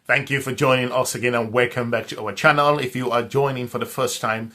Thank you for joining us again and welcome back to our channel. If you are joining for the first time,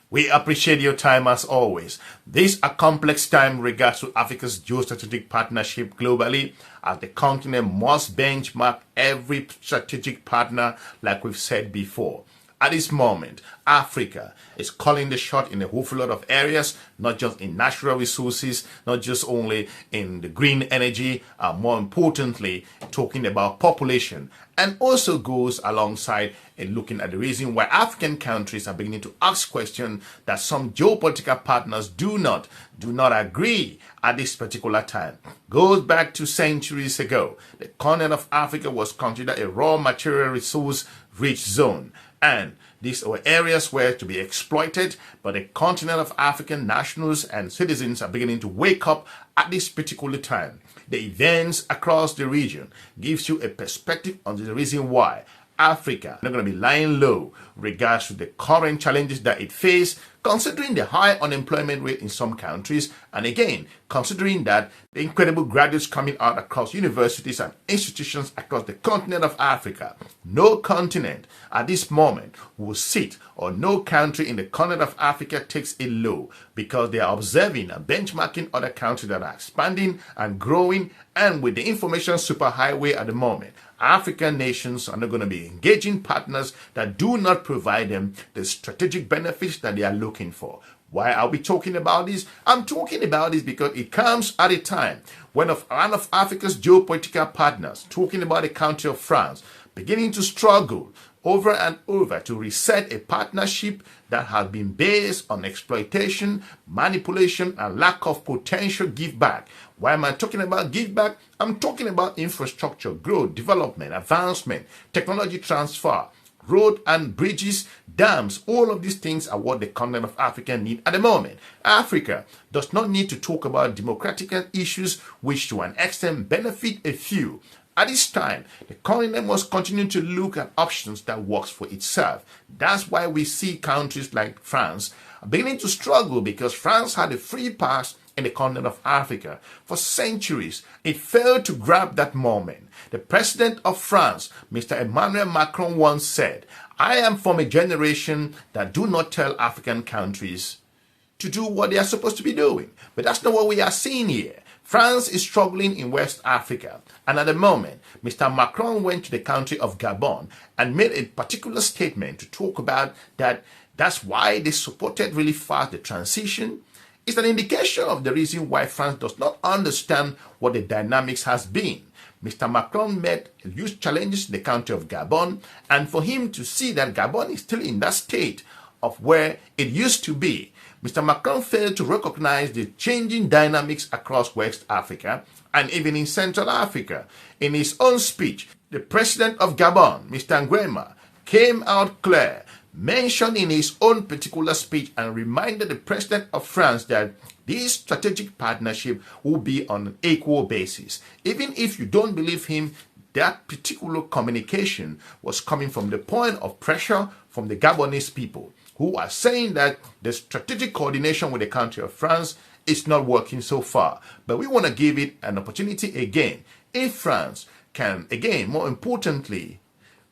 we appreciate your time as always. This is a complex time in regards to Africa's geostrategic partnership globally, as the continent must benchmark every strategic partner like we've said before. At this moment, Africa is calling the shot in a whole lot of areas, not just in natural resources, not just only in the green energy, more importantly, talking about population, and also goes alongside in looking at the reason why African countries are beginning to ask questions that some geopolitical partners do not agree at this particular time. Goes back to centuries ago. The continent of Africa was considered a raw material resource rich zone, and these were areas where to be exploited, but the continent of African nationals and citizens are beginning to wake up at this particular time. The events across the region gives you a perspective on the reason why Africa is not going to be lying low regards to the current challenges that it faces, considering the high unemployment rate in some countries, and again, considering that the incredible graduates coming out across universities and institutions across the continent of Africa. No continent at this moment will sit, or no country in the continent of Africa takes it low, because they are observing and benchmarking other countries that are expanding and growing, and with the information superhighway at the moment, African nations are not going to be engaging partners that do not provide them the strategic benefits that they are looking for. Why are we talking about this? I'm talking about this because it comes at a time when one of Africa's geopolitical partners, talking about the country of France, beginning to struggle over and over to reset a partnership that has been based on exploitation, manipulation, and lack of potential give back. Why am I talking about give back? I'm talking about infrastructure, growth, development, advancement, technology transfer, road and bridges, dams. All of these things are what the continent of Africa need at the moment. Africa does not need to talk about democratic issues which to an extent benefit a few. At this time, the continent must continue to look at options that works for itself. That's why we see countries like France beginning to struggle, because France had a free pass in the continent of Africa. For centuries, it failed to grab that moment. The president of France, Mr. Emmanuel Macron, once said, "I am from a generation that do not tell African countries to do what they are supposed to be doing." But that's not what we are seeing here. France is struggling in West Africa, and at the moment, Mr. Macron went to the country of Gabon and made a particular statement to talk about that. That's why they supported really fast the transition. It's an indication of the reason why France does not understand what the dynamics has been. Mr. Macron met huge challenges in the country of Gabon, and for him to see that Gabon is still in that state of where it used to be, Mr. Macron failed to recognize the changing dynamics across West Africa and even in Central Africa. In his own speech, the president of Gabon, Mr. Ndjamena, came out clear, mentioned in his own particular speech, and reminded the president of France that this strategic partnership will be on an equal basis. Even if you don't believe him, that particular communication was coming from the point of pressure from the Gabonese people, who are saying that the strategic coordination with the country of France is not working so far. But we want to give it an opportunity again. If France can, again, more importantly,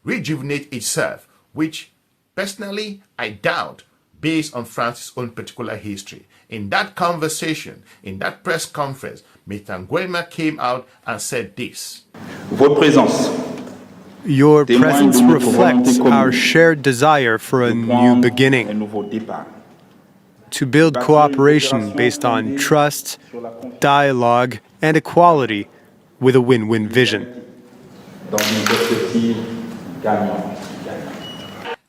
rejuvenate itself, which personally I doubt, based on France's own particular history. In that conversation, in that press conference, Mr. Ndjamena came out and said this. Your presence reflects our shared desire for a new beginning, to build cooperation based on trust, dialogue, and equality with a win-win vision.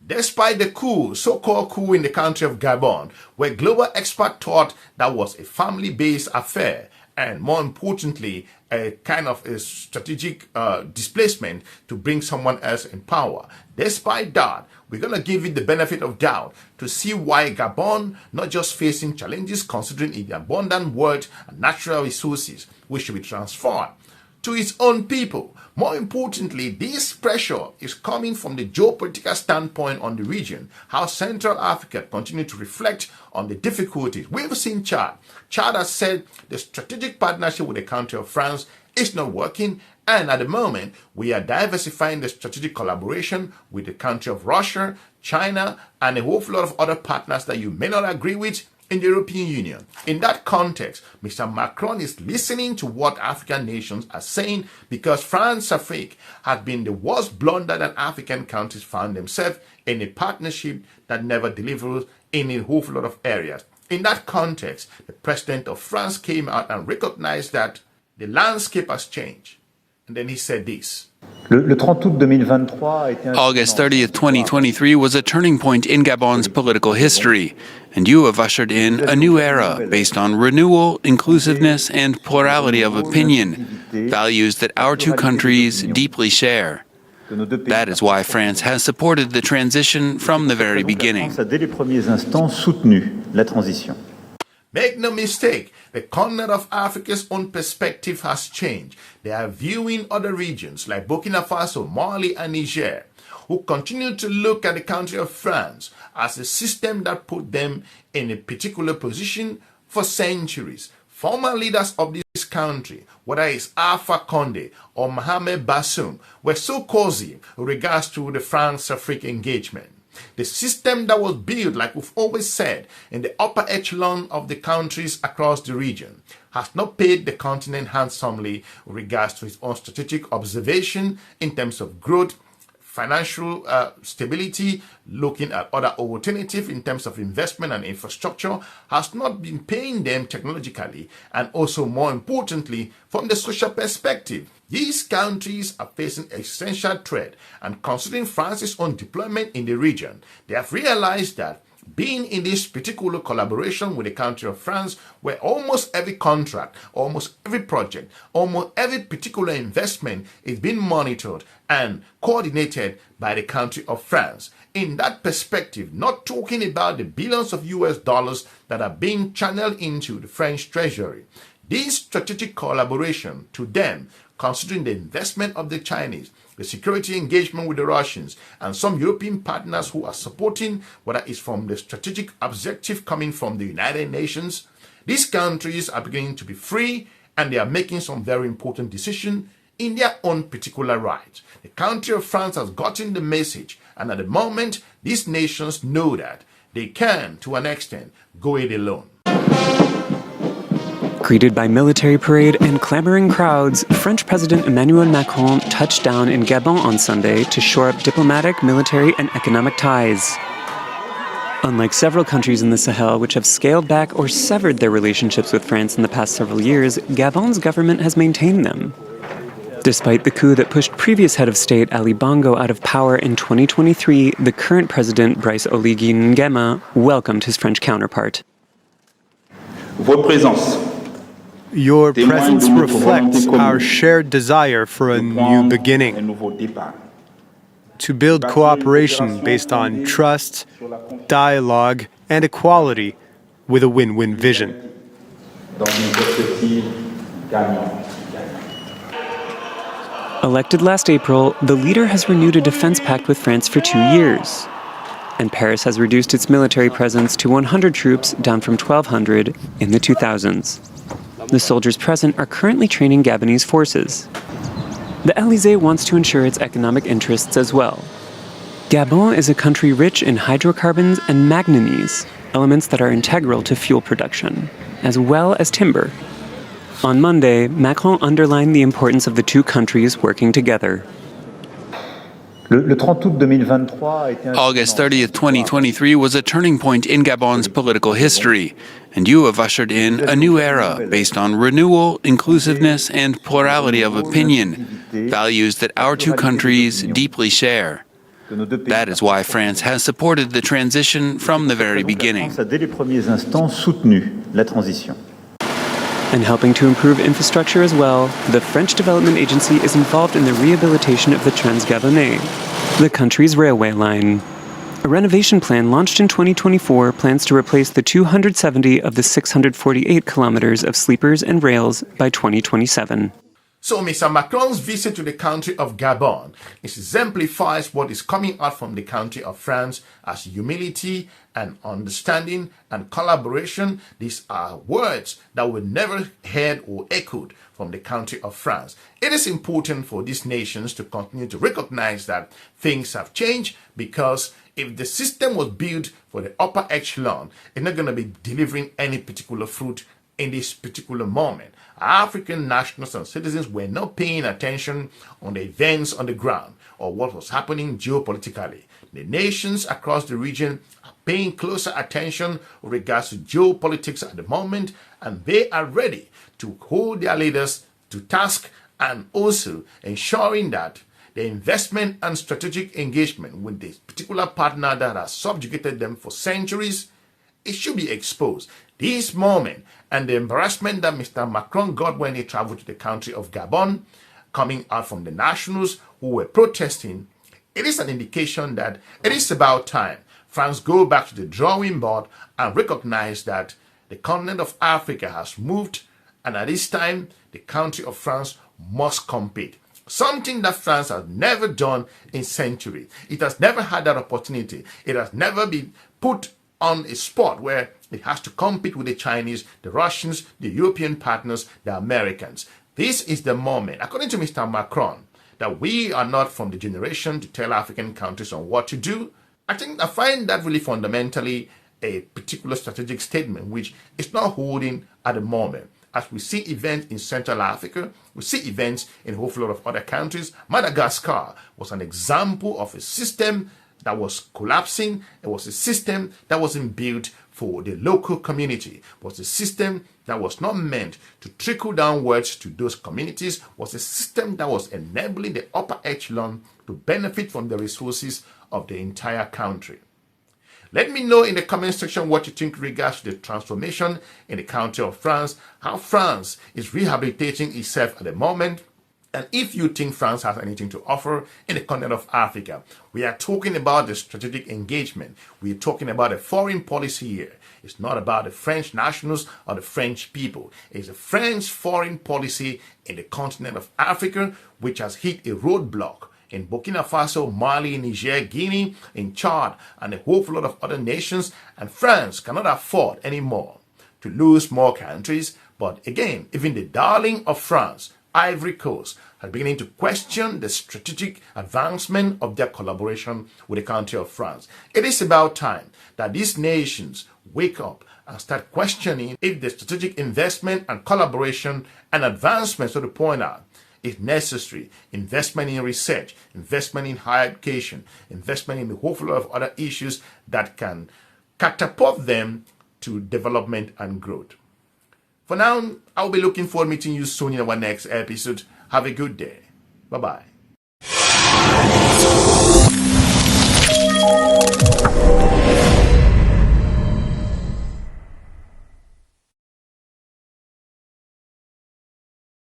Despite the coup, so-called coup in the country of Gabon, where global experts thought that was a family-based affair, and more importantly, a kind of a strategic displacement to bring someone else in power. Despite that, we're going to give it the benefit of doubt to see why Gabon, not just facing challenges considering its abundant wealth and natural resources, which should be transferred to its own people. More importantly, this pressure is coming from the geopolitical standpoint on the region, how Central Africa continue to reflect on the difficulties. We've seen Chad. Chad has said the strategic partnership with the country of France It's not working. And at the moment, we are diversifying the strategic collaboration with the country of Russia, China, and a whole lot of other partners that you may not agree with in the European Union. In that context, Mr. Macron is listening to what African nations are saying because France-Afrique has been the worst blunder that African countries found themselves in a partnership that never delivers in a whole lot of areas. In that context, the president of France came out and recognized that the landscape has changed. And then he said this. August 30th, 2023 was a turning point in Gabon's political history, and you have ushered in a new era based on renewal, inclusiveness, and plurality of opinion, values that our two countries deeply share. That is why France has supported the transition from the very beginning. Make no mistake, the continent of Africa's own perspective has changed. They are viewing other regions like Burkina Faso, Mali, and Niger, who continue to look at the country of France as a system that put them in a particular position for centuries. Former leaders of this country, whether it's Alpha Condé or Mohamed Bazoum, were so cozy with regards to the France-Afrique engagement. The system that was built, like we've always said, in the upper echelon of the countries across the region has not paid the continent handsomely with regards to its own strategic observation in terms of growth, financial stability, looking at other alternatives in terms of investment and infrastructure, has not been paying them technologically and also, more importantly, from the social perspective. These countries are facing existential threat, and considering France's own deployment in the region, they have realized that being in this particular collaboration with the country of France, where almost every contract, almost every project, almost every particular investment is being monitored and coordinated by the country of France. In that perspective, not talking about the billions of US dollars that are being channeled into the French treasury, this strategic collaboration to them, considering the investment of the Chinese, the security engagement with the Russians, and some European partners who are supporting, whether it's from the strategic objective coming from the United Nations, these countries are beginning to be free and they are making some very important decisions in their own particular right. The country of France has gotten the message, and at the moment, these nations know that they can, to an extent, go it alone. Greeted by military parade and clamoring crowds, French President Emmanuel Macron touched down in Gabon on Sunday to shore up diplomatic, military, and economic ties. Unlike several countries in the Sahel which have scaled back or severed their relationships with France in the past several years, Gabon's government has maintained them. Despite the coup that pushed previous head of state Ali Bongo out of power in 2023, the current president, Brice Oligui Nguema, welcomed his French counterpart. Your presence reflects our shared desire for a new beginning, to build cooperation based on trust, dialogue, and equality with a win-win vision. Elected last April, the leader has renewed a defense pact with France for 2 years. And Paris has reduced its military presence to 100 troops, down from 1,200 in the 2000s. The soldiers present are currently training Gabonese forces. The Élysée wants to ensure its economic interests as well. Gabon is a country rich in hydrocarbons and manganese, elements that are integral to fuel production, as well as timber. On Monday, Macron underlined the importance of the two countries working together. August 30th, 2023 was a turning point in Gabon's political history, and you have ushered in a new era based on renewal, inclusiveness, and plurality of opinion, values that our two countries deeply share. That is why France has supported the transition from the very beginning. And helping to improve infrastructure as well, the French Development Agency is involved in the rehabilitation of the Trans-Gabonais, the country's railway line. A renovation plan launched in 2024 plans to replace the 270 of the 648 kilometers of sleepers and rails by 2027. So Mr. Macron's visit to the country of Gabon exemplifies what is coming out from the country of France as humility and understanding and collaboration. These are words that were never heard or echoed from the country of France. It is important for these nations to continue to recognize that things have changed, because if the system was built for the upper echelon, it's not going to be delivering any particular fruit in this particular moment. African nationals and citizens were not paying attention on the events on the ground or what was happening geopolitically. The nations across the region are paying closer attention with regards to geopolitics at the moment, and they are ready to hold their leaders to task, and also ensuring that the investment and strategic engagement with this particular partner that has subjugated them for centuries, it should be exposed. This moment and the embarrassment that Mr. Macron got when he traveled to the country of Gabon, coming out from the nationals who were protesting, it is an indication that it is about time France go back to the drawing board and recognize that the continent of Africa has moved, and at this time the country of France must compete. Something that France has never done in centuries. It has never had that opportunity. It has never been put on a spot where it has to compete with the Chinese, the Russians, the European partners, the Americans. This is the moment, according to Mr. Macron, that we are not from the generation to tell African countries on what to do. I find that really fundamentally a particular strategic statement which is not holding at the moment. As we see events in Central Africa, we see events in a whole lot of other countries. Madagascar was an example of a system that was collapsing. It was a system that wasn't built for the local community. It was a system that was not meant to trickle downwards to those communities. It was a system that was enabling the upper echelon to benefit from the resources of the entire country. Let me know in the comment section what you think in regards to the transformation in the country of France, how France is rehabilitating itself at the moment, and if you think France has anything to offer in the continent of Africa. We are talking about the strategic engagement. We are talking about a foreign policy here. It's not about the French nationals or the French people. It's a French foreign policy in the continent of Africa which has hit a roadblock in Burkina Faso, Mali, Niger, Guinea, in Chad, and a whole lot of other nations. And France cannot afford anymore to lose more countries. But again, even the darling of France, Ivory Coast, are beginning to question the strategic advancement of their collaboration with the country of France. It is about time that these nations wake up and start questioning if the strategic investment and collaboration and advancement, so to point out, is necessary. Investment in research, investment in higher education, investment in a whole lot of other issues that can catapult them to development and growth. For now, I'll be looking forward to meeting you soon in our next episode. Have a good day. Bye-bye.